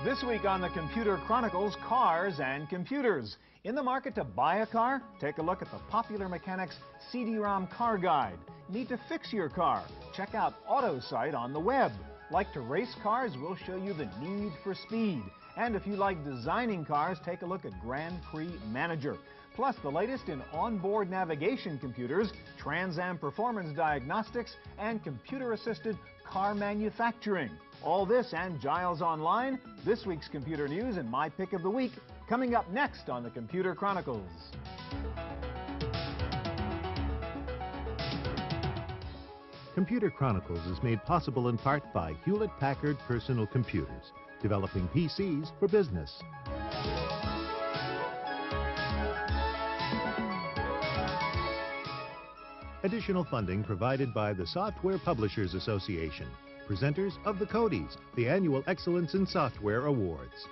This week on the Computer Chronicles, cars and computers. In the market to buy a car? Take a look at the Popular Mechanics CD-ROM Car Guide. Need to fix your car? Check out AutoSite on the web. Like to race cars? We'll show you the need for speed. And if you like designing cars, take a look at Grand Prix Manager. Plus the latest in onboard navigation computers, Trans Am performance diagnostics, and computer-assisted car manufacturing. All this and Giles Online, this week's computer news and my pick of the week, coming up next on the Computer Chronicles. Computer Chronicles is made possible in part by Hewlett-Packard Personal Computers, developing PCs for business. Additional funding provided by the Software Publishers Association, presenters of the Codies, the annual Excellence in Software Awards.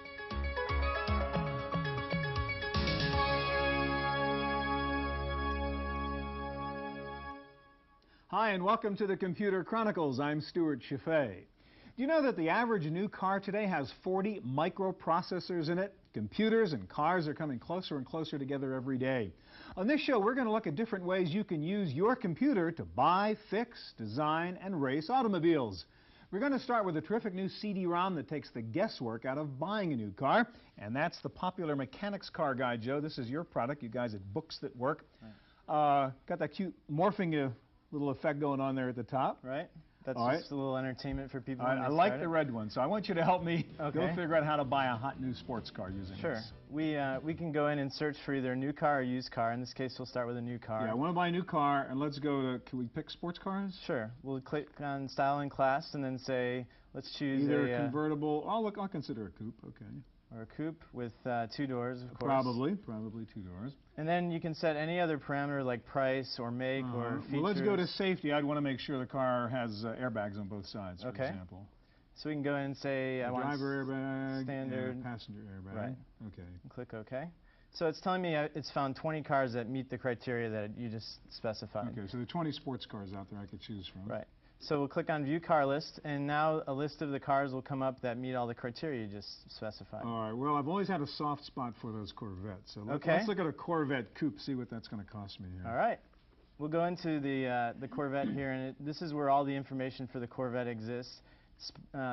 Hi, and welcome to the Computer Chronicles. I'm Stuart Chaffee. Do you know that the average new car today has 40 microprocessors in it? Computers and cars are coming closer and closer together every day. On this show, we're going to look at different ways you can use your computer to buy, fix, design, and race automobiles. We're going to start with a terrific new CD-ROM that takes the guesswork out of buying a new car, and that's the Popular Mechanics Car Guide. Joe, this is your product, you guys at Books That Work. Got that cute morphing little effect going on there at the top. Right. That's just a little entertainment for people. I like the red one, so I want you to help me go figure out how to buy a hot new sports car using this. We can go in and search for either a new car or used car. In this case, we'll start with a new car. Yeah, I want to buy a new car, and let's go to, can we pick sports cars? Sure. We'll click on Style and Class, and then say, let's choose either a convertible. I'll consider a coupe. Okay. Or a coupe with 2 doors, of course. Probably 2 doors. And then you can set any other parameter like price or make or features. Well, let's go to safety. I'd want to make sure the car has airbags on both sides, for example. So we can go in and say, I want driver airbag, standard, passenger airbag. Right. Okay. And click OK. So it's telling me it's found 20 cars that meet the criteria that you just specified. Okay, so there are 20 sports cars out there I could choose from. Right. So we'll click on View Car List, and now a list of the cars will come up that meet all the criteria you just specified. All right. Well, I've always had a soft spot for those Corvettes. So let's look at a Corvette coupe, see what that's going to cost me here. All right. We'll go into the Corvette here, and this is where all the information for the Corvette exists.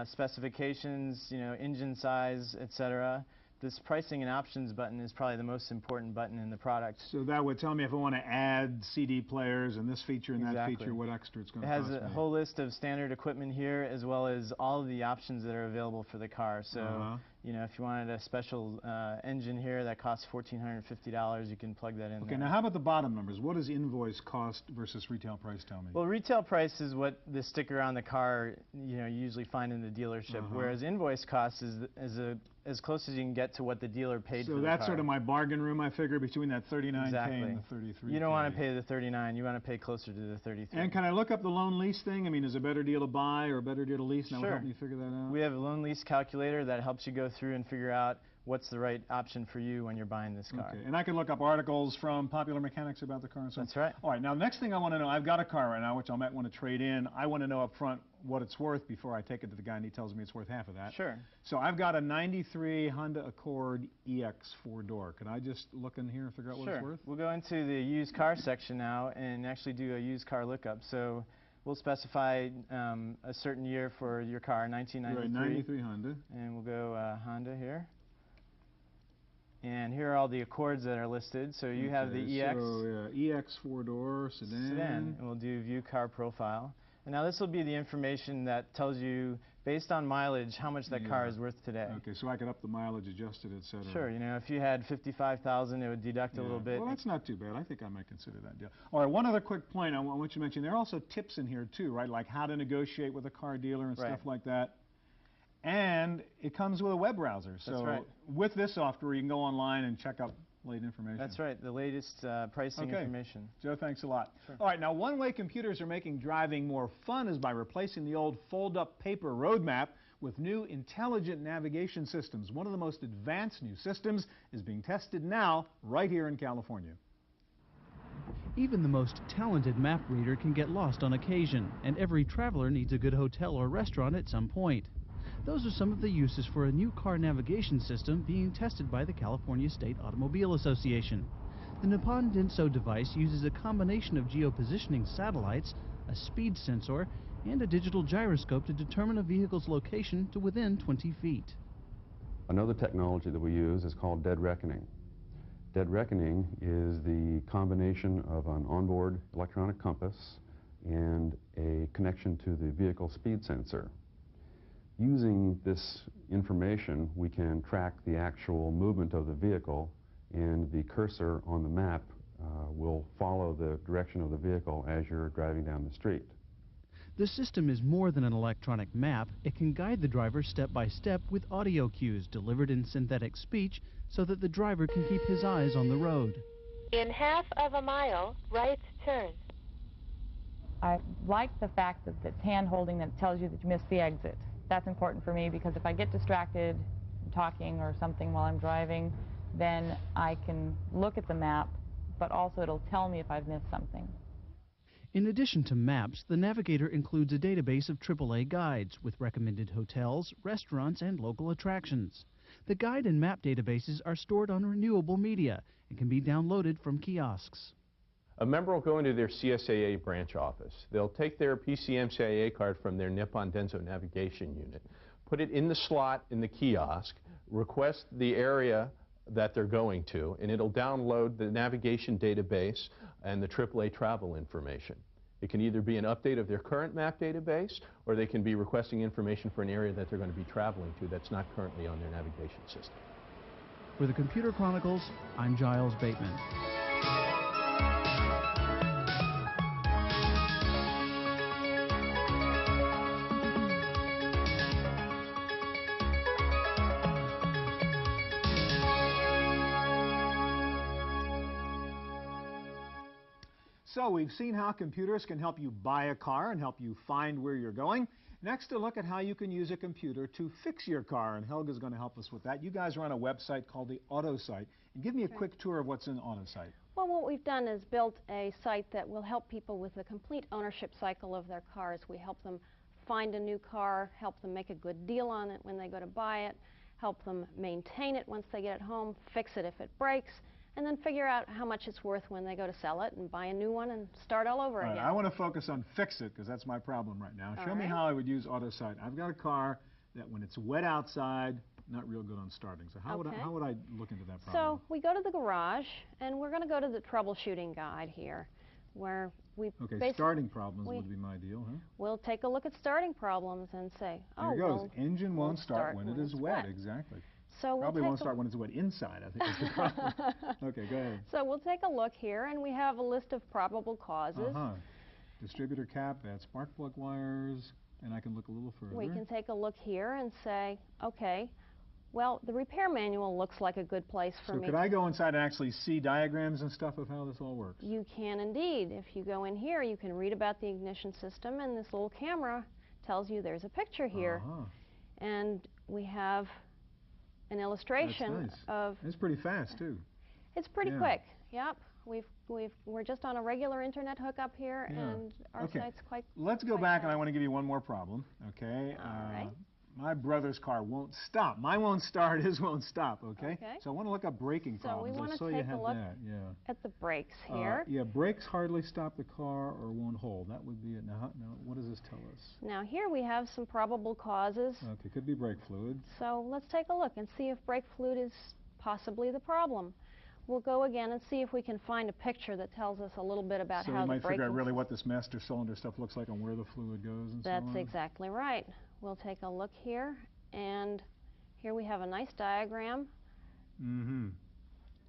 Specifications, engine size, etc. This pricing and options button is probably the most important button in the product. So that would tell me if I want to add CD players and this feature and that feature, what extra it's going to cost me. It has a whole list of standard equipment here, as well as all of the options that are available for the car. So, if you wanted a special engine here that costs $1,450, you can plug that in there. Okay, now how about the bottom numbers? What does invoice cost versus retail price tell me? Well, retail price is what the sticker on the car, you usually find in the dealership, whereas invoice cost is as close as you can get to what the dealer paid for the car. So that's sort of my bargain room, I figure, between that $39K and the $33K. You don't want to pay the $39, you want to pay closer to the $33. And can I look up the loan lease thing? I mean, is it a better deal to buy or a better deal to lease? Now, sure. Help me figure that out. We have a loan lease calculator that helps you go through and figure out what's the right option for you when you're buying this car. Okay, and I can look up articles from Popular Mechanics about the car and so on. That's right. All right, now next thing I want to know, I've got a car right now which I might want to trade in. I want to know up front what it's worth before I take it to the guy and he tells me it's worth half of that. Sure. So I've got a 93 Honda Accord EX 4-door. Can I just look in here and figure out what it's worth? We'll go into the used car section now and actually do a used car lookup. So we'll specify a certain year for your car, 1993. Right, 93 Honda. And we'll go Honda here. And here are all the Accords that are listed. So you have the EX. So EX 4-door sedan. And we'll do View Car Profile. And now this will be the information that tells you, based on mileage, how much that car is worth today. Okay, so I could up the mileage, adjust it, etc. Sure, if you had 55,000, it would deduct a little bit. Well, that's not too bad. I think I might consider that deal. All right, one other quick point I want you to mention. There are also tips in here too, right? Like how to negotiate with a car dealer and stuff like that. And it comes with a web browser. So with this software, you can go online and check out late information. That's right, the latest pricing information. Joe, thanks a lot. Sure. All right, now one way computers are making driving more fun is by replacing the old fold-up paper roadmap with new intelligent navigation systems. One of the most advanced new systems is being tested now right here in California. Even the most talented map reader can get lost on occasion, and every traveler needs a good hotel or restaurant at some point. Those are some of the uses for a new car navigation system being tested by the California State Automobile Association. The Nippon Denso device uses a combination of geopositioning satellites, a speed sensor, and a digital gyroscope to determine a vehicle's location to within 20 feet. Another technology that we use is called dead reckoning. Dead reckoning is the combination of an onboard electronic compass and a connection to the vehicle speed sensor. Using this information, we can track the actual movement of the vehicle, and the cursor on the map will follow the direction of the vehicle as you're driving down the street. The system is more than an electronic map. It can guide the driver step by step with audio cues delivered in synthetic speech so that the driver can keep his eyes on the road. In half of a mile, right turn. I like the fact that it's hand-holding, that tells you that you missed the exit. That's important for me because if I get distracted talking or something while I'm driving, then I can look at the map, but also it'll tell me if I've missed something. In addition to maps, the Navigator includes a database of AAA guides with recommended hotels, restaurants, and local attractions. The guide and map databases are stored on renewable media and can be downloaded from kiosks. A member will go into their CSAA branch office. They'll take their PCMCIA card from their Nippon Denso navigation unit, put it in the slot in the kiosk, request the area that they're going to, and it'll download the navigation database and the AAA travel information. It can either be an update of their current map database, or they can be requesting information for an area that they're going to be traveling to that's not currently on their navigation system. For the Computer Chronicles, I'm Giles Bateman. So we've seen how computers can help you buy a car and help you find where you're going. Next, a look at how you can use a computer to fix your car, and Helga's going to help us with that. You guys are on a website called the AutoSite. And give me a quick tour of what's in AutoSite. Well, what we've done is built a site that will help people with the complete ownership cycle of their cars. We help them find a new car, help them make a good deal on it when they go to buy it, help them maintain it once they get it home, fix it if it breaks, and then figure out how much it's worth when they go to sell it and buy a new one and start all over again. I want to focus on fix it because that's my problem right now. Show me how I would use AutoSite. I've got a car that when it's wet outside, not real good on starting. So how would I look into that problem? So we go to the garage, and we're going to go to the troubleshooting guide here, where we starting problems would be my deal, huh? We'll take a look at starting problems and say, there it goes. Engine won't start when it is wet. Exactly. So probably won't start when it's wet inside, I think is the problem. Okay, go ahead. So we'll take a look here, and we have a list of probable causes. Distributor cap, that's spark plug wires, and I can look a little further. We can take a look here and say, okay, well, the repair manual looks like a good place for me. So could I go inside and actually see diagrams and stuff of how this all works? You can indeed. If you go in here, you can read about the ignition system, and this little camera tells you there's a picture here. And we have an illustration of... It's pretty fast, too. It's pretty quick, yep. We're just on a regular internet hookup here, and our site's quite... Let's go back, and I want to give you one more problem, okay? All right. My brother's car won't stop. Mine won't start, his won't stop, okay? So I want to look up braking problems. So we want to take a look at the brakes here. Brakes hardly stop the car or won't hold. That would be it. Now, what does this tell us? Now, here we have some probable causes. Okay, could be brake fluid. So let's take a look and see if brake fluid is possibly the problem. We'll go again and see if we can find a picture that tells us a little bit about how the braking... So we might figure out really what this master cylinder stuff looks like and where the fluid goes and so on? That's exactly right. We'll take a look here, and here we have a nice diagram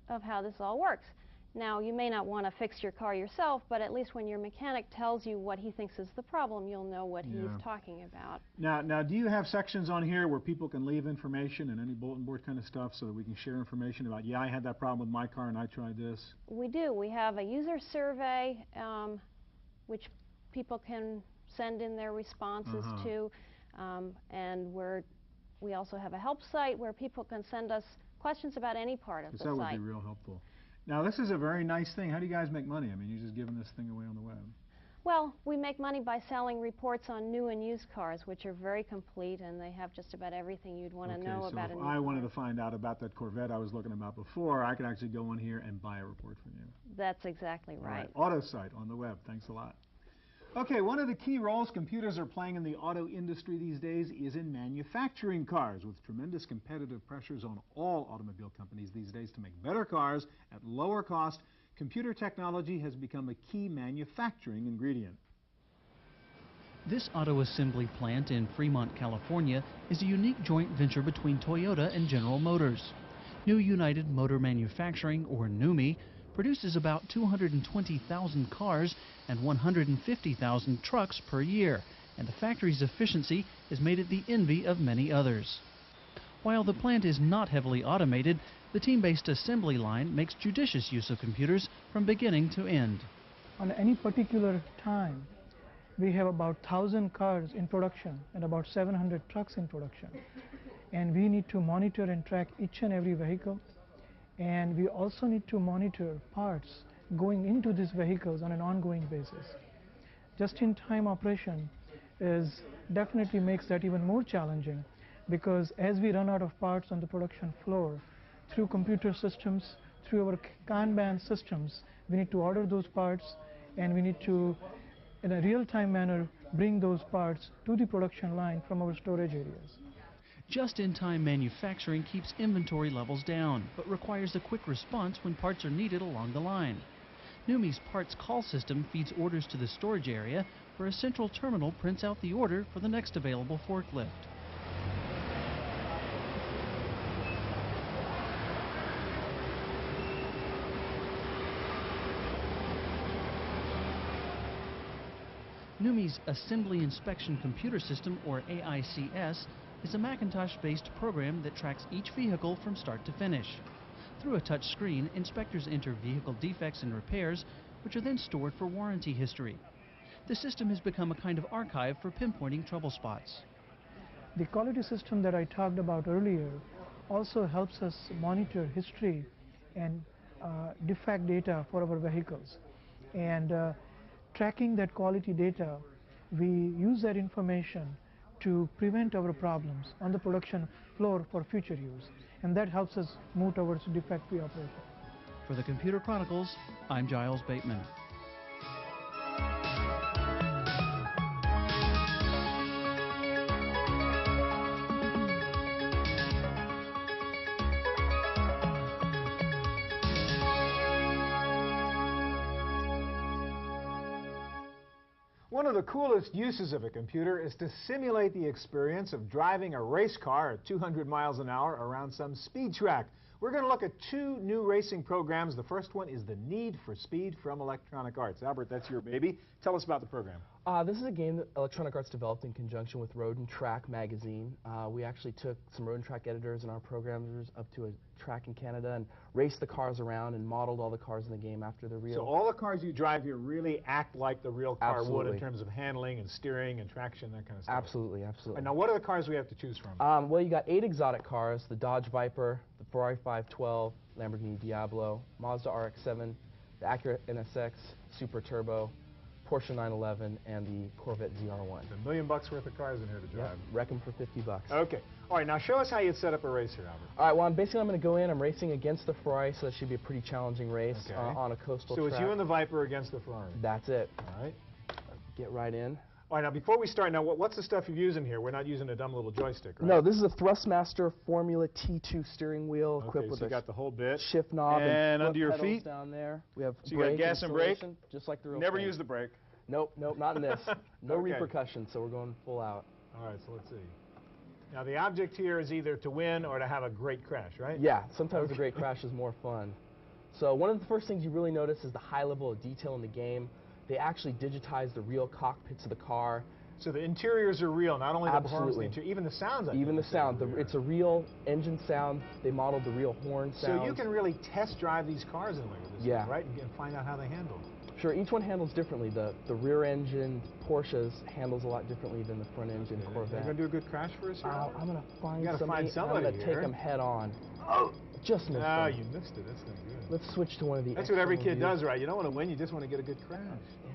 of how this all works. Now, you may not want to fix your car yourself, but at least when your mechanic tells you what he thinks is the problem, you'll know what he's talking about. Now, do you have sections on here where people can leave information and any bulletin board kind of stuff so that we can share information about, I had that problem with my car and I tried this? We do. We have a user survey, which people can send in their responses to. And we also have a help site where people can send us questions about any part of the site. That would be real helpful. Now, this is a very nice thing. How do you guys make money? I mean, you're just giving this thing away on the web. Well, we make money by selling reports on new and used cars, which are very complete, and they have just about everything you'd want to know about a new car. So if I wanted to find out about that Corvette I was looking about before, I could actually go in here and buy a report from you. That's exactly right. AutoSite on the web. Thanks a lot. Okay, one of the key roles computers are playing in the auto industry these days is in manufacturing cars, with tremendous competitive pressures on all automobile companies these days to make better cars at lower cost. Computer technology has become a key manufacturing ingredient. This auto assembly plant in Fremont, California is a unique joint venture between Toyota and General Motors. New United Motor Manufacturing, or NUMMI, produces about 220,000 cars and 150,000 trucks per year, and the factory's efficiency has made it the envy of many others. While the plant is not heavily automated, the team-based assembly line makes judicious use of computers from beginning to end. On any particular time, we have about 1,000 cars in production and about 700 trucks in production. And we need to monitor and track each and every vehicle. And we also need to monitor parts going into these vehicles on an ongoing basis. Just-in-time operation definitely makes that even more challenging, because as we run out of parts on the production floor, through computer systems, through our Kanban systems, we need to order those parts, and we need to, in a real-time manner, bring those parts to the production line from our storage areas. Just-in-time manufacturing keeps inventory levels down, but requires a quick response when parts are needed along the line. NUMMI's parts call system feeds orders to the storage area, where a central terminal prints out the order for the next available forklift. NUMMI's Assembly Inspection Computer System, or AICS, is a Macintosh-based program that tracks each vehicle from start to finish. Through a touch screen, inspectors enter vehicle defects and repairs, which are then stored for warranty history. The system has become a kind of archive for pinpointing trouble spots. The quality system that I talked about earlier also helps us monitor history and defect data for our vehicles. And tracking that quality data, we use that information to prevent our problems on the production floor for future use. And that helps us move towards defect-free operation. For the Computer Chronicles, I'm Giles Bateman. One of the coolest uses of a computer is to simulate the experience of driving a race car at 200 miles an hour around some speed track. We're going to look at two new racing programs. The first one is the Need for Speed from Electronic Arts. Albert, that's your baby. Tell us about the program. This is a game that Electronic Arts developed in conjunction with Road and Track magazine. We actually took some Road and Track editors and our programmers up to a track in Canada and raced the cars around and modeled all the cars in the game after the real. So all the cars you drive here really act like the real car Absolutely. would in terms of handling and steering and traction, that kind of stuff. Absolutely, absolutely. Now, what are the cars we have to choose from? Well, you got 8 exotic cars: the Dodge Viper, the Ferrari 512, Lamborghini Diablo, Mazda RX-7, the Acura NSX Super Turbo, Porsche 911, and the Corvette ZR1. $1 million worth of cars in here to drive. Yep, wreck them for $50. Okay. All right, now show us how you'd set up a race here, Albert. All right, well, basically I'm going to go in. I'm racing against the Ferrari, so that should be a pretty challenging race on a coastal track. So it's you and the Viper against the Ferrari. That's it. All right. Get right in. All right, now before we start, now what's the stuff you're using here? We're not using a dumb little joystick, right? No, this is a Thrustmaster Formula T2 steering wheel equipped with you got the whole bit. Shift knob and under your feet down there. We have so you got gas and brake, just like the real Never thing. use the brake. Nope, nope, not in this. No repercussions, so we're going full out. All right, so let's see. Now the object here is either to win or to have a great crash, right? Yeah, sometimes a great crash is more fun. So one of the first things you really notice is the high level of detail in the game. They actually digitize the real cockpits of the car. So the interiors are real, not only the performance of the interior, even the sounds. Even the sound. It's a real engine sound. They modeled the real horn sound. So you can really test drive these cars in a way with this thing, right? And find out how they handle. Sure, each one handles differently. The rear engine Porsches handles a lot differently than the front engine Corvette. You're going to do a good crash for us here? I'm going to find somebody. I'm going to take them head on. Oh, just missed Oh, them. you missed it. That's not good. Let's switch to one of the That's what every kid does, right? You don't want to win, you just want to get a good crash. Yeah.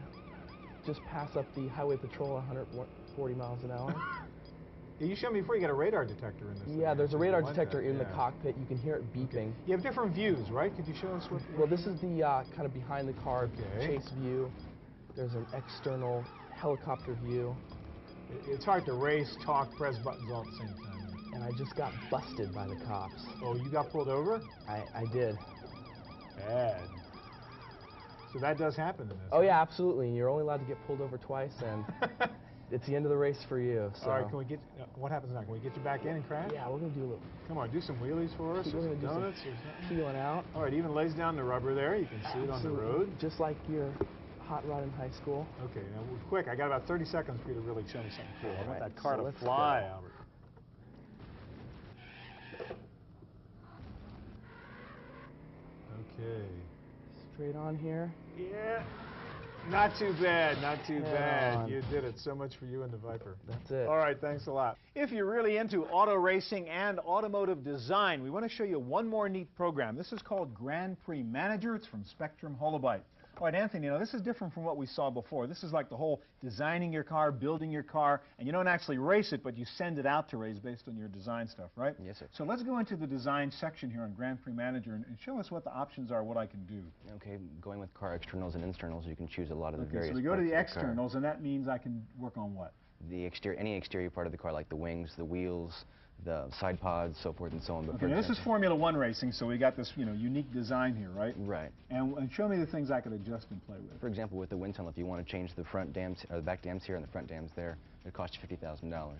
just pass up the highway patrol at 140 miles an hour. You showed me before you got a radar detector in this. Yeah, there's a radar detector in the cockpit. You can hear it beeping. Okay. You have different views, right? Could you show us what? Well, this is the kind of behind the car chase view. There's an external helicopter view. It's hard to race, talk, press buttons all at the same time. And I just got busted by the cops. Oh, you got pulled over? I did. Bad. So that does happen in this. Oh, yeah, absolutely. You're only allowed to get pulled over twice, and it's the end of the race for you. So. All right, can we get, what happens now? Can we get you back in and crash? Yeah, we're going to do a little. Come on, do some wheelies for us. We're going to do donuts some peeling out. All right, even lays down the rubber there. You can see it on the road. Just like your hot rod in high school. Okay, now quick. I got about 30 seconds for you to really show me something cool. I want that car to fly, Albert. Okay. Straight on here. Yeah. Not too bad, not too bad. You did it. So much for you and the Viper. That's it. All right, thanks a lot. If you're really into auto racing and automotive design, we want to show you one more neat program. This is called Grand Prix Manager. It's from Spectrum Holobyte. All right, Anthony, you know, this is different from what we saw before. This is like the whole designing your car, building your car, and you don't actually race it, but you send it out to race based on your design stuff, right? Yes, sir. So let's go into the design section here on Grand Prix Manager and show us what the options are, what I can do. Okay, going with car externals and internals, you can choose a lot of the various so we go to the parts of externals, and that means I can work on what? The exterior, any exterior part of the car, like the wings, the wheels, the side pods, so forth and so on. But okay, this is Formula One racing, so we got this, you know, unique design here, right? Right. And show me the things I could adjust and play with. For example, with the wind tunnel, if you want to change the front dams, or the back dams here and the front dams there, it costs you $50,000.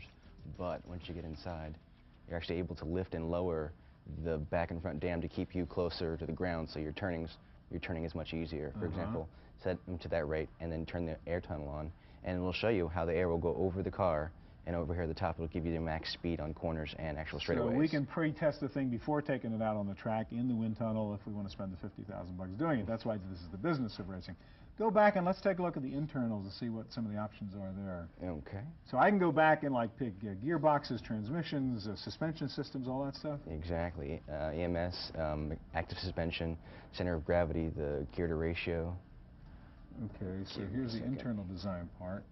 But once you get inside, you're actually able to lift and lower the back and front dam to keep you closer to the ground, so your turning is much easier. For example, set them to that rate and then turn the air tunnel on, and it will show you how the air will go over the car. And over here at the top, it'll give you the max speed on corners and actual straightaways. So we can pre-test the thing before taking it out on the track in the wind tunnel if we want to spend the $50,000 doing it. That's why this is the business of racing. Go back and let's take a look at the internals to see what some of the options are there. Okay. So I can go back and like pick gearboxes, transmissions, suspension systems, all that stuff? Exactly. EMS, active suspension, center of gravity, the gear to ratio. Okay, so here's the internal design part.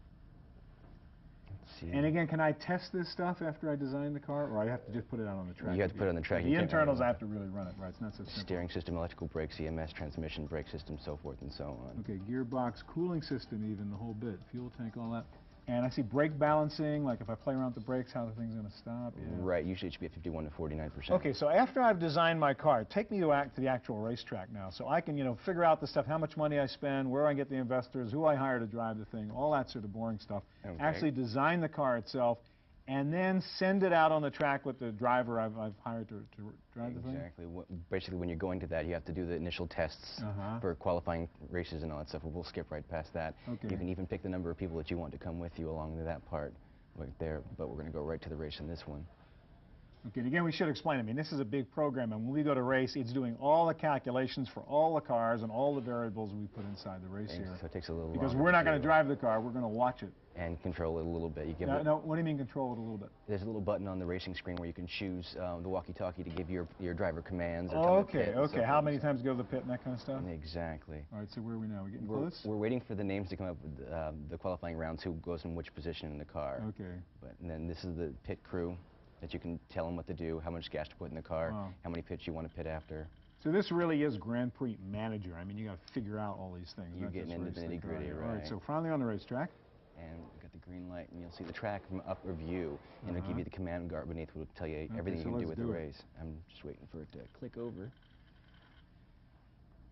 And again, can I test this stuff after I design the car, or I have to just put it out on the track? You have to put it on the track. The internals, I have to really run it, right? It's not so simple. Steering system, electrical brakes, EMS, transmission, brake system, so forth and so on. Okay, gearbox, cooling system even, the whole bit, fuel tank, all that. And I see brake balancing, like if I play around with the brakes, how the thing's going to stop. Yeah. Right, usually it should be at 51 to 49%. Okay, so after I've designed my car, take me to the actual racetrack now, so I can, you know, figure out the stuff, how much money I spend, where I get the investors, who I hire to drive the thing, all that sort of boring stuff. Okay. Actually design the car itself, and then send it out on the track with the driver I've hired to drive the thing? Exactly. Basically, when you're going to that, you have to do the initial tests for qualifying races and all that stuff. We'll skip right past that. Okay. You can even pick the number of people that you want to come with you along to that part right there, but we're going to go right to the race in this one. Okay, and again, we should explain, I mean, this is a big program, and when we go to race, it's doing all the calculations for all the cars and all the variables we put inside the race here. So it takes a little because we're not going to drive the car, we're going to watch it. And control it a little bit. You give no, what do you mean control it a little bit? There's a little button on the racing screen where you can choose the walkie-talkie to give your driver commands. Or okay. How many times go to the pit and that kind of stuff? Exactly. All right, so where are we now? We're getting close? We're waiting for the names to come up with the qualifying rounds, who goes in which position in the car. Okay. And then this is the pit crew that you can tell them what to do, how much gas to put in the car, how many pits you want to pit after. So this really is Grand Prix Manager. I mean, you got to figure out all these things. You're getting into the nitty-gritty, right? All right, so finally on the racetrack. And we've got the green light, and you'll see the track from upper view, and it'll give you the command guard beneath, which will tell you everything you can do with the race. I'm just waiting for it to click over.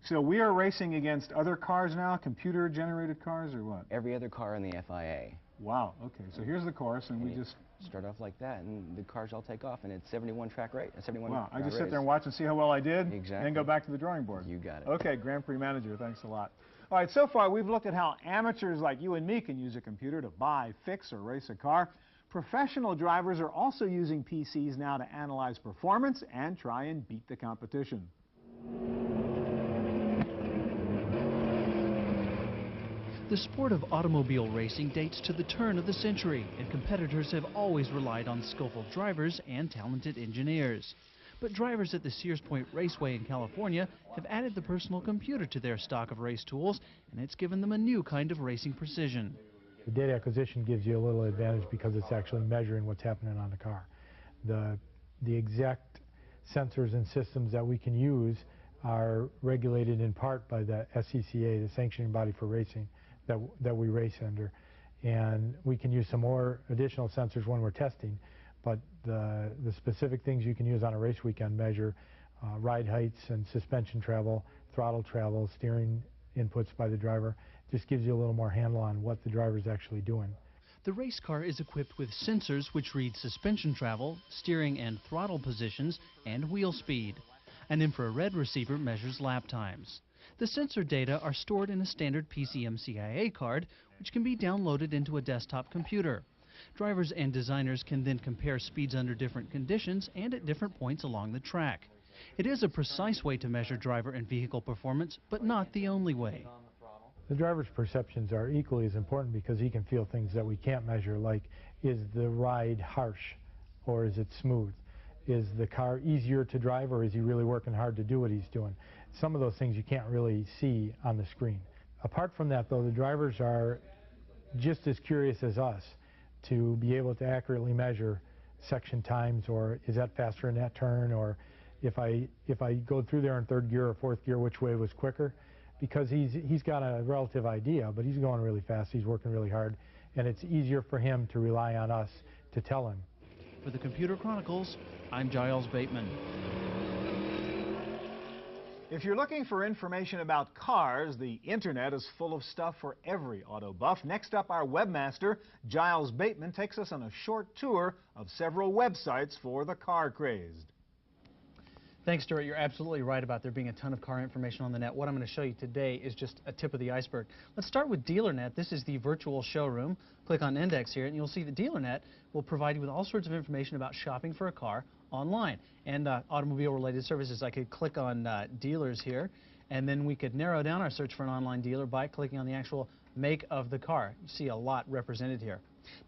So we are racing against other cars now, computer-generated cars, or what? Every other car in the FIA. Wow, okay, so here's the course, and we just... Start off like that, and the cars all take off, and it's 71 track rate, 71 Wow, I just race. sit there and watch and see how well I did, exactly. and then go back to the drawing board. You got it. Okay, Grand Prix Manager, thanks a lot. All right, so far we've looked at how amateurs like you and me can use a computer to buy, fix, or race a car. Professional drivers are also using PCs now to analyze performance and try and beat the competition. The sport of automobile racing dates to the turn of the century, and competitors have always relied on skillful drivers and talented engineers. But drivers at the Sears Point Raceway in California have added the personal computer to their stock of race tools, and it's given them a new kind of racing precision. The data acquisition gives you a little advantage because it's actually measuring what's happening on the car. The exact sensors and systems that we can use are regulated in part by the SCCA, the sanctioning body for racing that we race under. And we can use some more additional sensors when we're testing, but the specific things you can use on a race weekend measure ride heights and suspension travel, throttle travel, steering inputs by the driver. Just gives you a little more handle on what the driver's actually doing. The race car is equipped with sensors which read suspension travel, steering and throttle positions, and wheel speed. An infrared receiver measures lap times. The sensor data are stored in a standard PCMCIA card, which can be downloaded into a desktop computer. Drivers and designers can then compare speeds under different conditions and at different points along the track. It is a precise way to measure driver and vehicle performance, but not the only way. The driver's perceptions are equally as important because he can feel things that we can't measure, like is the ride harsh or is it smooth? Is the car easier to drive or is he really working hard to do what he's doing? Some of those things you can't really see on the screen. Apart from that, though, the drivers are just as curious as us to be able to accurately measure section times, or is that faster in that turn, or if I go through there in third gear or fourth gear, which way was quicker? Because he's got a relative idea, but he's going really fast, he's working really hard, and it's easier for him to rely on us to tell him. For the Computer Chronicles, I'm Giles Bateman. If you're looking for information about cars, the internet is full of stuff for every auto buff. Next up, our webmaster, Giles Bateman, takes us on a short tour of several websites for the car crazed. Thanks, Stuart. You're absolutely right about there being a ton of car information on the net. What I'm going to show you today is just a tip of the iceberg. Let's start with DealerNet. This is the virtual showroom. Click on Index here, and you'll see that DealerNet will provide you with all sorts of information about shopping for a car online and automobile-related services. I could click on dealers here, and then we could narrow down our search for an online dealer by clicking on the actual make of the car. You see a lot represented here.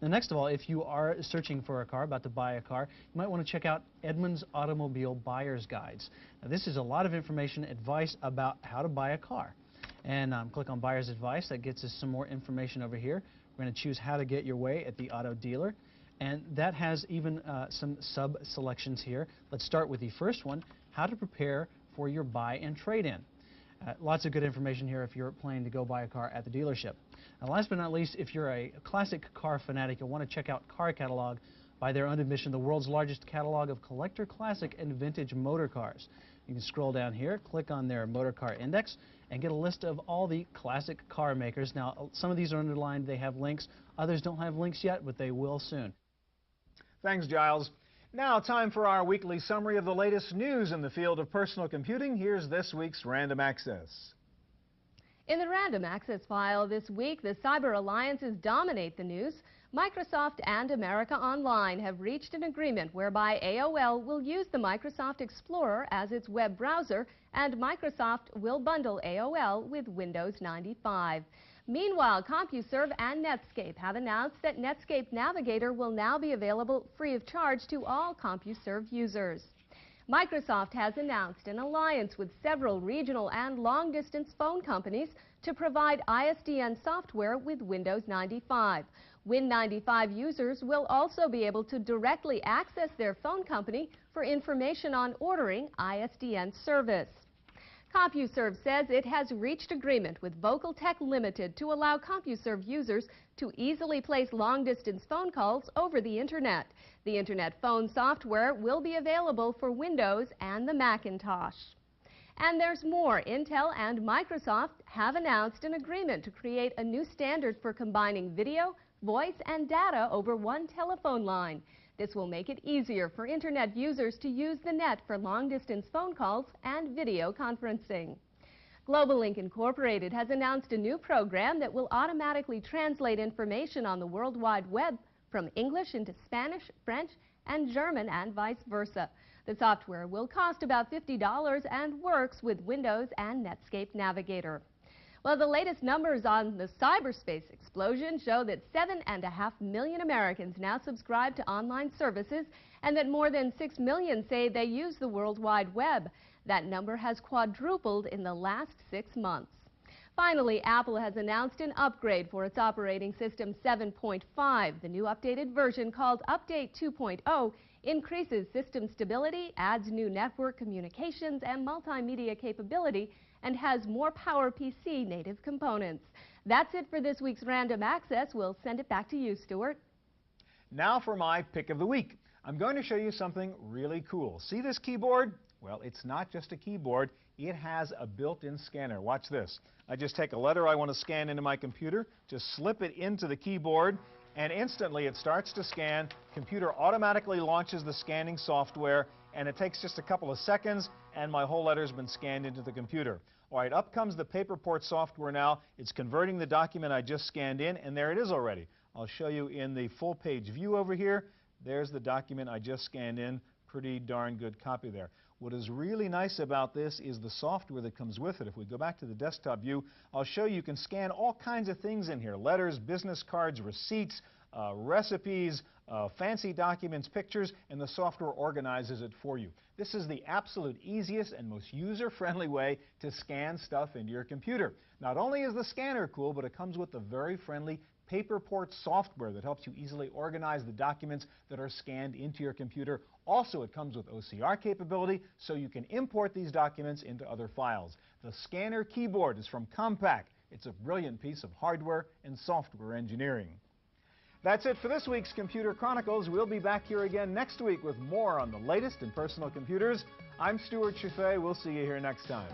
Now, next of all, if you are searching for a car, about to buy a car, you might want to check out Edmunds Automobile Buyer's Guides. Now, this is a lot of information, advice about how to buy a car. And click on Buyer's Advice. That gets us some more information over here. We're going to choose how to get your way at the auto dealer. And that has even some sub-selections here. Let's start with the first one, how to prepare for your buy and trade-in. Lots of good information here if you're planning to go buy a car at the dealership. Now, last but not least, if you're a classic car fanatic, you'll want to check out Car Catalog by their own admission, the world's largest catalog of collector, classic, and vintage motor cars. You can scroll down here, click on their motor car index, and get a list of all the classic car makers. Now, some of these are underlined, they have links. Others don't have links yet, but they will soon. Thanks, Giles. Now, time for our weekly summary of the latest news in the field of personal computing. Here's this week's Random Access. In the Random Access file this week, the cyber alliances dominate the news. Microsoft and America Online have reached an agreement whereby AOL will use the Microsoft Explorer as its web browser, and Microsoft will bundle AOL with Windows 95. Meanwhile, CompuServe and Netscape have announced that Netscape Navigator will now be available free of charge to all CompuServe users. Microsoft has announced an alliance with several regional and long-distance phone companies to provide ISDN software with Windows 95. Win95 users will also be able to directly access their phone company for information on ordering ISDN service. CompuServe says it has reached agreement with VocalTech Limited to allow CompuServe users to easily place long-distance phone calls over the Internet. The Internet phone software will be available for Windows and the Macintosh. And there's more. Intel and Microsoft have announced an agreement to create a new standard for combining video, voice, and data over one telephone line. This will make it easier for Internet users to use the net for long-distance phone calls and video conferencing. GlobalLink Incorporated has announced a new program that will automatically translate information on the World Wide Web from English into Spanish, French, and German, and vice versa. The software will cost about $50 and works with Windows and Netscape Navigator. Well, the latest numbers on the cyberspace explosion show that 7.5 million Americans now subscribe to online services and that more than 6 million say they use the World Wide Web. That number has quadrupled in the last 6 months. Finally, Apple has announced an upgrade for its operating system 7.5. The new updated version, called Update 2.0, increases system stability, adds new network communications and multimedia capability, and has more PowerPC native components. That's it for this week's Random Access. We'll send it back to you, Stuart. Now for my pick of the week. I'm going to show you something really cool. See this keyboard? Well, it's not just a keyboard. It has a built-in scanner. Watch this. I just take a letter I want to scan into my computer, just slip it into the keyboard, and instantly it starts to scan. Computer automatically launches the scanning software, and it takes just a couple of seconds, and my whole letter's been scanned into the computer. All right, up comes the Paperport software now. It's converting the document I just scanned in, and there it is already. I'll show you in the full-page view over here. There's the document I just scanned in. Pretty darn good copy there. What is really nice about this is the software that comes with it. If we go back to the desktop view, I'll show you can scan all kinds of things in here. Letters, business cards, receipts, recipes, fancy documents, pictures, and the software organizes it for you. This is the absolute easiest and most user-friendly way to scan stuff into your computer. Not only is the scanner cool, but it comes with the very friendly Paperport software that helps you easily organize the documents that are scanned into your computer. Also, it comes with OCR capability, so you can import these documents into other files. The scanner keyboard is from Compaq. It's a brilliant piece of hardware and software engineering. That's it for this week's Computer Chronicles. We'll be back here again next week with more on the latest in personal computers. I'm Stuart Chaffee. We'll see you here next time.